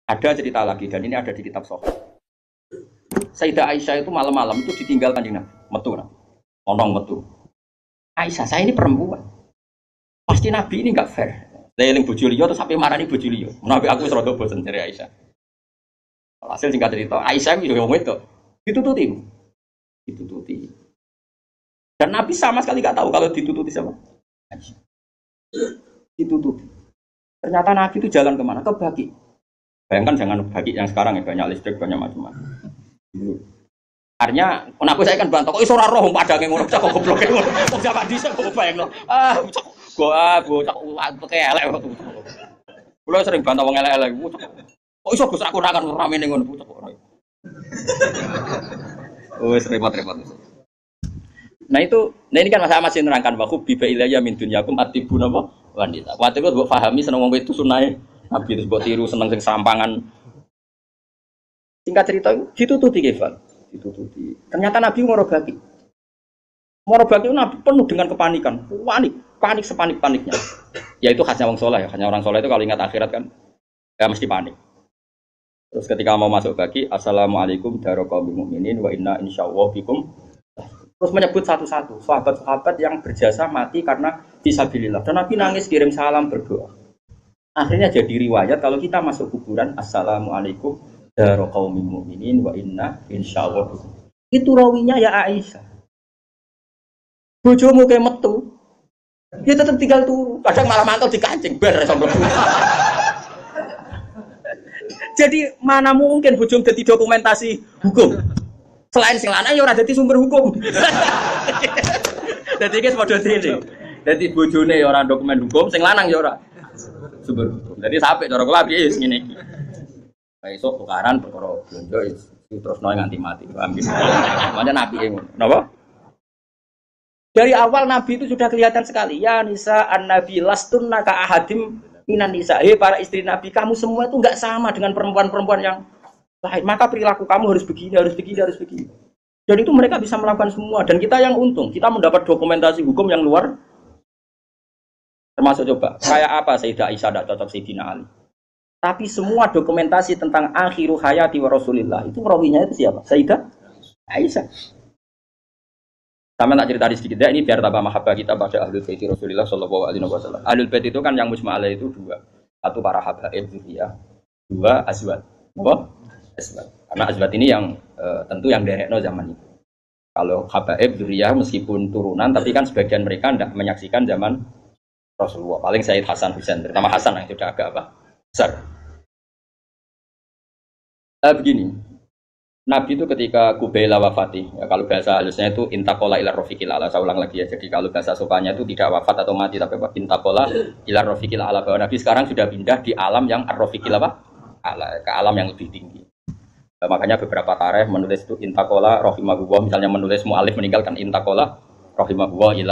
Ada cerita lagi dan ini ada di kitab Sahih. Sayyidah Aisyah itu malam-malam itu ditinggal Kanjeng Nabi, metu nah. Onong metu. Aisyah, saya ini perempuan. Pasti Nabi ini enggak fair. Eling bojo liya terus sampai marani bojo liya. Nabi aku wis rada bosen dari Aisyah. Hasil singkat cerita, Aisyah itu wong wedok. Ditututi. Ditututi. Dan Nabi sama sekali enggak tahu kalau ditututi sama Aisyah. Ditututi. Ternyata Nabi itu jalan kemana? Ke Baqi. Bayangkan jangan Baqi yang sekarang ya, banyak listrik, banyak macam-macam. Artinya, kenapa saya kan bantah, kok iso ora roh padange ngono, kok goblok ngono. Kok jaman dhisik kok bayangno. Gua pakai elek. Kulo sering bantah wong elek-elek. Kok iso Gus aku ora kan ramene ngono kok. Wes repot-repot. Nah ini kan masih nerangkan wa biba ilayya min dunyakum atibun apa wanita. Kuwi kok mbok pahami seneng wong wedok sunahe Nabi terus mbok tiru seneng sing sampangan. Singkat cerita ditututi Kefal. Ditututi. Ternyata Nabi ngorobaki. Ngorobaki itu Nabi penuh dengan kepanikan. Panik sepanik-paniknya. Ya itu khasnya orang soleh ya. Khasnya orang soleh itu kalau ingat akhirat kan ya mesti panik. Terus ketika mau masuk Baqi, assalamualaikum daraqaumil mukminin wa inna insyaallah bikum. Terus menyebut satu-satu sahabat-sahabat yang berjasa mati karena fisabilillah. Dan Nabi nangis kirim salam berdoa. Akhirnya jadi riwayat kalau kita masuk kuburan assalamualaikum daraqaumil mukminin wa inna insyaallah bikum. Itu rawinya ya Aisyah. Bojomu kayak metu. Dia tetap tinggal tuh. Kadang malah mantel dikancing bar sampai. Jadi mana mungkin bojomu dadi dokumentasi hukum? Selain sing lanang ya ora dadi sumber hukum. Dadi iki padha dene. Dadi bojone ya ora dokumen hukum, sing lanang ya ora sumber hukum. Dadi sampe cara kula piye wis ngene iki. Esuk tukaran perkara blonjo terus noy nganti mati. Amin. Makanya nabi ngono. Napa? Dari awal Nabi itu sudah kelihatan sekali. Ya nisa an-nabi lastunna ka ahadim minan nisa. Para istri Nabi, kamu semua itu enggak sama dengan perempuan-perempuan yang lain. Maka perilaku kamu harus begini, harus begini, harus begini. Dan itu mereka bisa melakukan semua. Dan kita yang untung, kita mendapat dokumentasi hukum yang luar. Termasuk coba, kayak apa Sayyidah Aisyah tidak cocok Sayyidina Ali. Tapi semua dokumentasi tentang akhiru hayati wa Rasulillah itu rawinya itu siapa? Sayyidah Aisyah. Sama tak cerita sedikit ya, ini biar tambah mahabbah kita pada Ahlul Bait Rasulullah sallallahu alaihi wasallam. Ahlul Bait itu kan yang mujma'alah itu dua. Satu para habaib dzurriyyah, dua azwat. Apa? Azwat. Karena azwat ini yang tentu yang derekno zaman itu. Kalau habaib dzurriyyah meskipun turunan tapi kan sebagian mereka tidak menyaksikan zaman Rasulullah. Paling Sayyid Hasan Husain, terutama Hasan yang sudah agak besar. Begini. Nabi itu ketika Kubaila wafati, ya kalau bahasa halusnya itu intakola ilar rofiqil ala. Saya ulang lagi ya. Jadi kalau bahasa sopannya itu tidak wafat atau mati, tapi apa? Intakola ilar rofiqil ala. Bahwa Nabi sekarang sudah pindah di alam yang ar-rofiqil apa? Ala, ke alam yang lebih tinggi. Nah, makanya beberapa tarikh menulis itu intakola rohimahullah. Misalnya menulis mu'alif meninggalkan intakola rohimahullah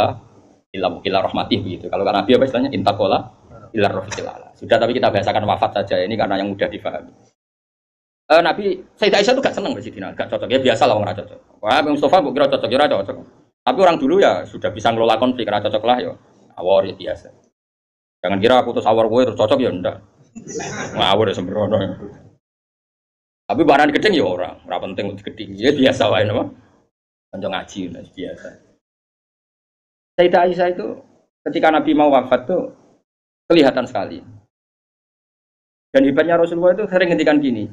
ila rahmatih begitu. Kalau kan Nabi apa istilahnya intakola ilar rofiqil ala. Sudah, tapi kita bahasakan wafat saja. Ini karena yang mudah difahami. Nabi Sayyidah Aisyah itu gak seneng Sayyidina, gak cocok. Ya biasa lah orang cocok. Wah, Mustafa kok kira cocok, ya cocok. Tapi orang dulu ya sudah bisa ngelola konflik, karena cocok lah ya. Awor ya biasa. Jangan kira aku terus awor gue terus cocok ya ndak. Ngawur ya sembrono. Tapi barang gedeng ya ora penting gedeng. Ya biasa wae napa. Kanca ngaji biasa. Sayyidah Aisyah itu ketika Nabi mau wafat tuh kelihatan sekali. Dan hebatnya Rasulullah itu sering ngendikan gini.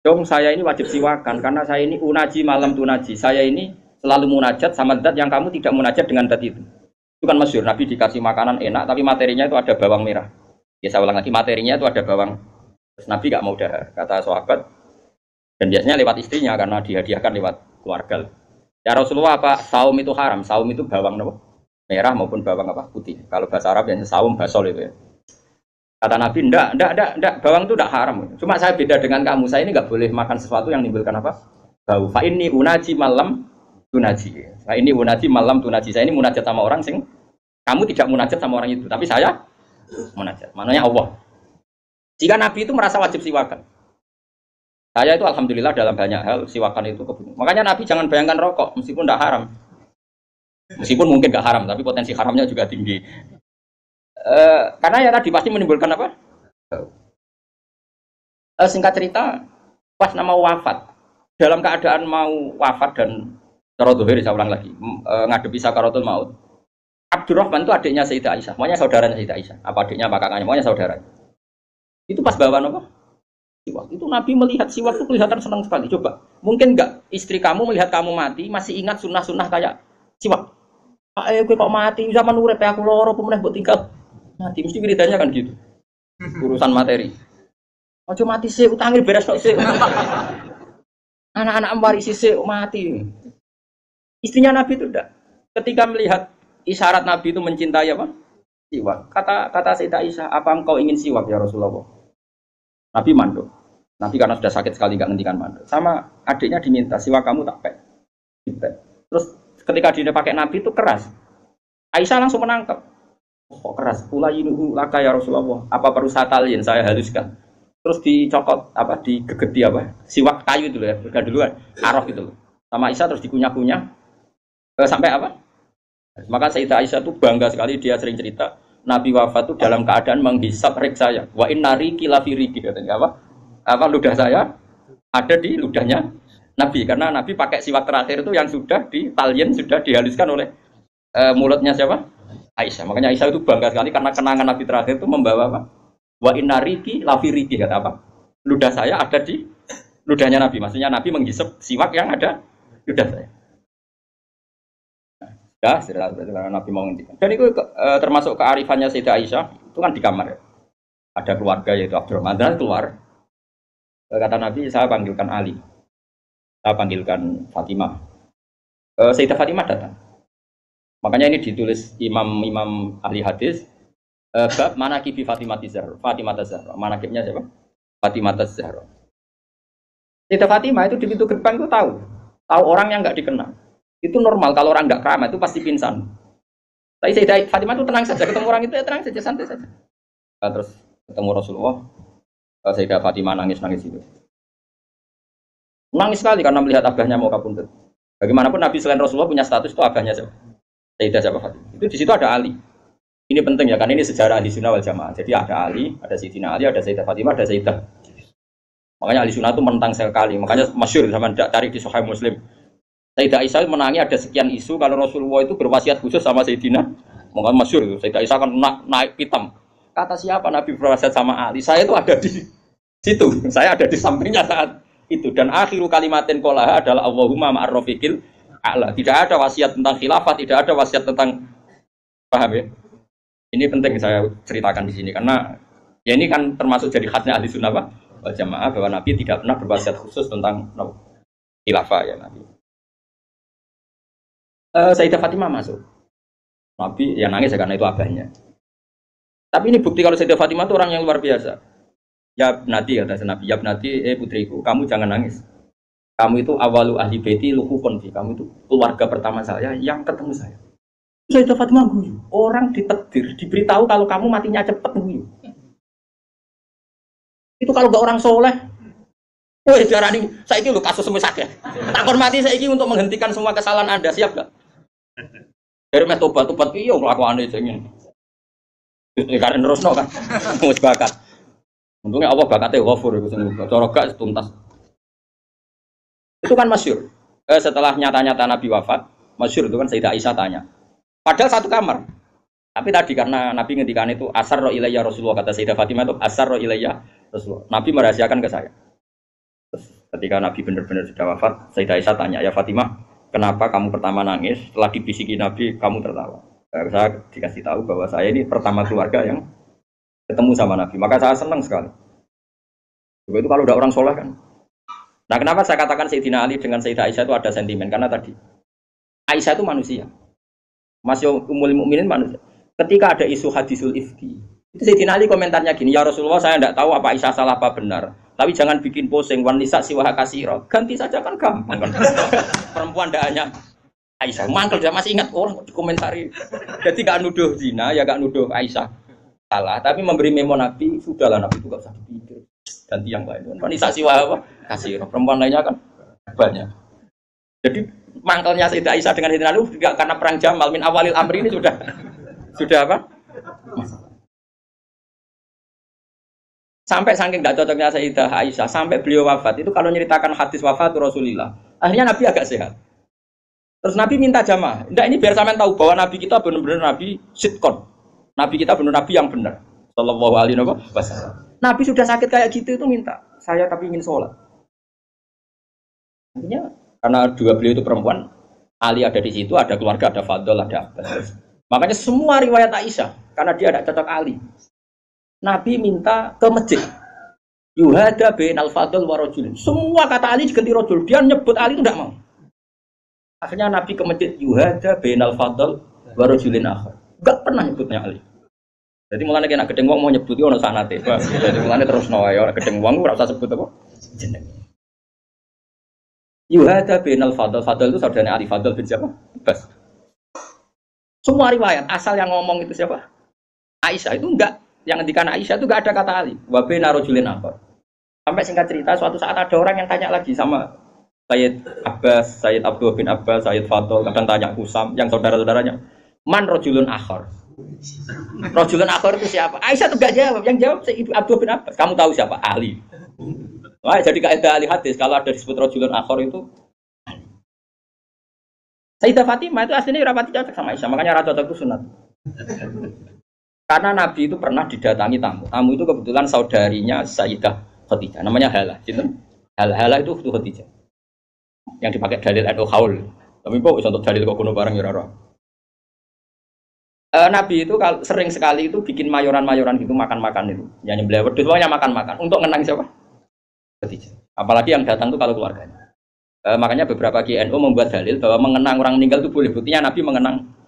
Dong saya ini wajib siwakan karena saya ini unaji malam tunaji. Saya ini selalu munajat sama zat yang kamu tidak munajat dengan zat itu. Itu kan masyhur, Nabi dikasih makanan enak tapi materinya itu ada bawang merah. Ya saya ulang lagi, materinya itu ada bawang. Terus Nabi gak mau dahar, kata sahabat. Dan biasanya lewat istrinya karena dihadiahkan lewat keluarga. Ya Rasulullah apa? Saum itu haram. Saum itu bawang apa? Merah maupun bawang apa? Putih. Kalau bahasa Arab biasanya saum basol itu ya. Kata Nabi, enggak, bawang itu enggak haram. Cuma saya beda dengan kamu, saya ini enggak boleh makan sesuatu yang menimbulkan apa? Bau. Fa ini unaji malam tunaji. Fa ini unaji malam tunaji. Saya ini munajat sama orang sing kamu tidak munajat sama orang itu, tapi saya munajat. Maknanya Allah. Jika Nabi itu merasa wajib siwakan. Saya itu alhamdulillah dalam banyak hal siwakan itu kebutuhan. Makanya Nabi jangan bayangkan rokok meskipun enggak haram. Meskipun mungkin enggak haram, tapi potensi haramnya juga tinggi. Karena ya tadi pasti menimbulkan apa? Singkat cerita, pas nama wafat, dalam keadaan mau wafat dan cara dohir, saya ulang lagi, ngadepi sakaratul maut. Abdurrahman itu adiknya Sayyidah Aisyah, maunya saudaranya Sayyidah Aisyah. Apa adiknya, apa kakaknya, maunya saudara. Itu pas bawa apa? Siwak. Itu Nabi melihat siwak itu kelihatan senang sekali. Coba, mungkin enggak istri kamu melihat kamu mati, masih ingat sunnah-sunnah kayak siwak. Gue kok mati, zaman urip aku loro pemenang buat tinggal. Mati, mesti wiridanya kan gitu. Urusan materi. Ojo mati sih, utangin beres kok sih. Anak-anak warisi sih mati. Istrinya Nabi itu enggak. Ketika melihat isyarat Nabi itu mencintai apa? Siwak. Kata Sayyidah Aisyah, apa engkau ingin siwak ya Rasulullah? Nabi manduk. Nabi karena sudah sakit sekali enggak ngendikan manduk. Sama adiknya diminta, siwak kamu tak pek. Terus ketika dia pakai Nabi itu keras. Aisyah langsung menangkap. Oh, keras. Ulayinuhu laka ya Rasulullah. Apa perlu saya talin, saya haluskan. Terus dicokot apa digegeti apa? Siwak kayu itu ya, bukan duluan. Araf itu loh. Sama Aisyah terus dikunyah-kunyah. Sampai apa? Maka Sayyidah Aisyah itu bangga sekali, dia sering cerita Nabi wafat itu dalam keadaan menghisap rik saya. Wa inna riki lafi riki, katanya apa? Apa ludah saya ada di ludahnya Nabi, karena Nabi pakai siwak terakhir itu yang sudah ditalyen, sudah dihaluskan oleh mulutnya siapa? Aisyah. Makanya Aisyah itu bangga sekali karena kenangan Nabi terakhir itu membawa apa? Wa inna riki lafi riki, kata apa? Ludah saya ada di ludahnya Nabi. Maksudnya Nabi menghisap siwak yang ada ludah saya. Ya, berarti karena Nabi mau ngendikan. Dan itu termasuk kearifannya Sayyidah Aisyah, itu kan di kamar ya. Ada keluarga yaitu Abdurrahman dan keluar. Kata Nabi, saya panggilkan Ali. Saya panggilkan Fatimah. Sayyidah Fatimah datang. Makanya ini ditulis imam ahli hadis. Bab manaqibi Fatimah Zahra. Fatimah Zahra. Manaqibnya siapa? Fatimah Zahra. Sayyidah Fatimah itu di pintu gerbang itu tahu orang yang enggak dikenal. Itu normal, kalau orang nggak keramat itu pasti pingsan. Tapi Sayyidah Fatimah itu tenang saja, ketemu orang itu ya tenang saja, santai saja. Nah, terus ketemu Rasulullah, Sayyidah Fatimah nangis itu. Nangis sekali karena melihat abahnya mau kabundut. Bagaimanapun Nabi selain Rasulullah punya status itu abahnya siapa? Sayyidah siapa Fatimah. Itu di situ ada Ali. Ini penting ya, karena ini sejarah Ahli Sunnah wal Jamaah. Jadi ada Ali, ada Sayyidina Ali, ada Sayyidah Fatimah, ada Sayyidah. Makanya Ahli Sunnah itu menentang sekali. Makanya masyhur zaman cari di Sahih Muslim. Sayyidah Aisyah menangi ada sekian isu kalau Rasulullah itu berwasiat khusus sama Sayyidina. Mungkin masyhur itu. Sayyidah Aisyah kan naik pitam. Kata siapa Nabi berwasiat sama Ali? Saya itu ada di situ. Saya ada di sampingnya saat itu. Dan akhiru kalimatin qolaha adalah Allahumma ma'ar rafiqil a'la. Tidak ada wasiat tentang khilafah, tidak ada wasiat tentang, paham ya? Ini penting saya ceritakan di sini karena ya ini kan termasuk jadi khasnya Ahli Sunnah wal Jamaah bahwa Nabi tidak pernah berwasiat khusus tentang khilafah ya Nabi. Sayyidah Fatimah masuk. Nabi ya nangis ya karena itu abahnya. Tapi ini bukti kalau Sayyidah Fatimah itu orang yang luar biasa. Ya Nabi kata Nabi, ya Nabi, putriku, kamu jangan nangis. Kamu itu awalu ahli baiti luhukun fi. Kamu itu keluarga pertama saya yang ketemu saya. Sayyidah Fatimah guyu. Orang ditakdir, diberitahu kalau kamu matinya cepat guyu. Itu kalau gak orang soleh. Woi darani, saiki lho kasus semua sakit. Takon mati saiki untuk menghentikan semua kesalahan Anda, siap gak? Dari mes tobat iya kelakuane jenenge. Karena nerusno kan. Wis bakat. Untungnya Allah bakatnya ghafur iku sing cara gak tuntas. Itu kan masyhur. Setelah nyata-nyata Nabi wafat, masyhur itu kan Sayyidah Aisyah tanya. Padahal satu kamar. Tapi tadi karena Nabi ngendikan itu asarra ilayya Rasulullah, kata Sayyidah Fatimah itu asarra ilayya Rasulullah. Nabi merahasiakan ke saya. Terus ketika Nabi benar-benar sudah wafat, Sayyidah Aisyah tanya, ya Fatimah, kenapa kamu pertama nangis? Setelah dibisiki Nabi, kamu tertawa. Saya dikasih tahu bahwa saya ini pertama keluarga yang ketemu sama Nabi. Maka saya senang sekali. Itu kalau udah orang soleh kan. Nah kenapa saya katakan Sayyidina Ali dengan Sayyidah Aisyah itu ada sentimen? Karena tadi Aisyah itu manusia. Masih Ummul Mukminin manusia. Ketika ada isu hadisul ifki, itu Sayyidina Ali komentarnya gini, ya Rasulullah saya tidak tahu apa Aisyah salah apa benar. Tapi jangan bikin pusing, wan nisa siwaha kasiro. Ganti saja kan gampang kan. Perempuan tidak hanya Aisyah. Mangkel dia masih ingat orang dikomentari. Jadi gak nuduh zina, ya gak nuduh Aisyah salah. Tapi memberi memo Nabi, sudahlah Nabi itu gak usah dipikir. Ganti yang lain. Wan nisa siwaha kasiro. Perempuan lainnya kan banyak. Jadi mangkelnya Sayyidah Aisyah dengan Sayyidina Ali juga karena perang Jamal min awalil amri ini sudah apa? Sampai saking tidak cocoknya Sayyidah Aisyah, sampai beliau wafat itu kalau nyeritakan hadis wafat Rasulullah, akhirnya Nabi agak sehat. Terus Nabi minta jamaah. Enggak, ini biar sampean tahu bahwa Nabi kita benar-benar Nabi sitkon. Nabi kita benar Nabi yang benar. Sallallahu alaihi wasallam. Nabi sudah sakit kayak gitu itu minta, saya tapi ingin sholat. Artinya karena dua beliau itu perempuan, Ali ada di situ, ada keluarga, ada Fadl, ada Abbas. Makanya semua riwayat Aisyah, karena dia ada cocok Ali. Nabi minta ke masjid. Yuhada bainal fadl wa rajulin. Semua kata Ali diganti rajul. Dia nyebut Ali itu tidak mau. Akhirnya Nabi ke masjid. Yuhada bainal fadl wa rajulin akhar. Enggak pernah nyebutnya Ali. Jadi mulane kena gedeng wong mau nyebut ono sanate. Jadi mulane terus nawae ora gedeng wong ora usah sebut apa jeneng. Yuhada bainal fadl. Fadl itu saudaranya Ali. Fadl bin siapa? Bas. Semua riwayat asal yang ngomong itu siapa? Aisyah itu enggak. Yang ngendikan Aisyah itu gak ada kata Ali. Wa baina rajulin akhar. Sampai singkat cerita suatu saat ada orang yang tanya lagi sama Sayyid Abbas, Sayyid Abdul bin Abbas, Sayyid Fadl, kadang tanya Husam, yang saudara-saudaranya. Man rajulun akhar. Rajulun akhar itu siapa? Aisyah itu gak jawab. Yang jawab Sayyid Abdul bin Abbas. Kamu tahu siapa? Ali. Wah, jadi kaidah ahli hadis kalau ada disebut rajulun akhar itu Ali. Sayyidah Fatimah itu aslinya rapati cocok sama Aisyah, makanya rata cocok itu sunat. Karena Nabi itu pernah didatangi tamu. Tamu itu kebetulan saudarinya Sayyidah Khadijah. Namanya Halah. Halah itu Khadijah. Yang dipakai dalil NU Haul. Tapi kok untuk dalil kok kuno bareng ya Nabi itu sering sekali itu bikin mayoran-mayoran gitu makan-makan itu. Yang nyembelih wedhus pokoknya makan-makan. Untuk ngenang siapa? Khadijah. Apalagi yang datang itu kalau keluarganya. Makanya beberapa GNU membuat dalil bahwa mengenang orang meninggal itu boleh. Buktinya Nabi mengenang.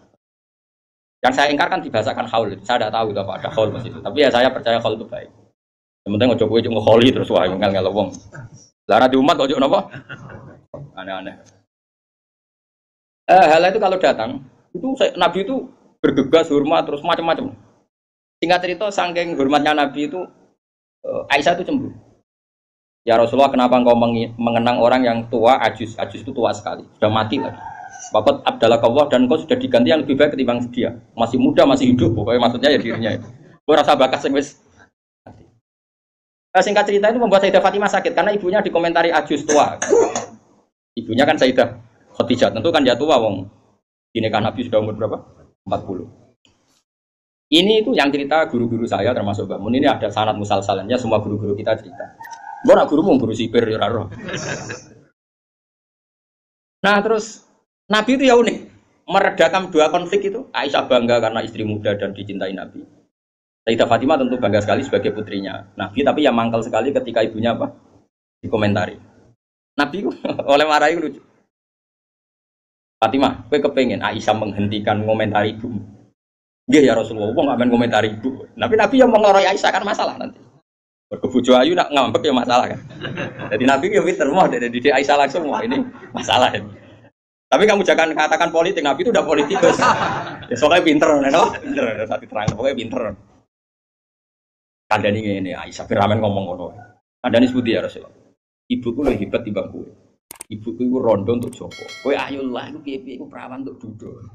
Yang saya ingkarkan dibahasakan haul. Saya tidak tahu itu apa ada haul mas itu. Tapi ya saya percaya haul itu baik. Yang penting ojo kowe cuma kholi terus wae ngel wong. Lah di umat ojo napa? Aneh-aneh. Hal itu kalau datang itu Nabi itu bergegas hormat terus macam-macam. Singkat cerita saking hormatnya Nabi itu Aisyah itu cemburu. Ya Rasulullah kenapa engkau mengenang orang yang tua ajus itu tua sekali sudah mati lagi. Bapak Abdallah dan kau sudah diganti yang lebih baik ketimbang dia. Masih muda, masih hidup. Pokoknya maksudnya ya dirinya itu. Gue rasa bakas yang wis. Singkat cerita itu membuat Sayyidah Fatimah sakit karena ibunya dikomentari ajus tua. Ibunya kan Sayyidah Khadijah. Tentu kan dia tua wong. Ini kan Nabi sudah umur berapa? 40. Ini itu yang cerita guru-guru saya termasuk Mbak Mun. Ini ada sanad musalsalannya semua guru-guru kita cerita. Gue nak guru mau guru sipir ya roh. Nah terus Nabi itu ya unik, meredakan dua konflik itu. Aisyah bangga karena istri muda dan dicintai Nabi. Sayyidah Fatimah tentu bangga sekali sebagai putrinya Nabi, tapi yang mangkal sekali ketika ibunya apa? Dikomentari. Nabi itu oleh marahi lucu. Fatimah, kowe kepengen Aisyah menghentikan komentari ibu. Nggih ya Rasulullah, wong nggak komentari ibu. Tapi Nabi yang mengloroi Aisyah kan masalah nanti. Berkebujo ayu nak ngambek ya masalah kan. Jadi Nabi ya pinter mau dari Aisyah langsung wah ini masalah ini. Tapi kamu jangan katakan politik, Nabi itu udah politikus. Ya soalnya pinter, pinter, saat diterang, pokoknya pinter. Kandani ini, Aisyah Firamen ngomong ngono. Kandani sebuti ya Rasulullah. Ibuku lebih hebat timbang gue. Ibuku itu rondo untuk Joko. Kowe ayo lah, itu piye-piye itu perawan untuk duduk.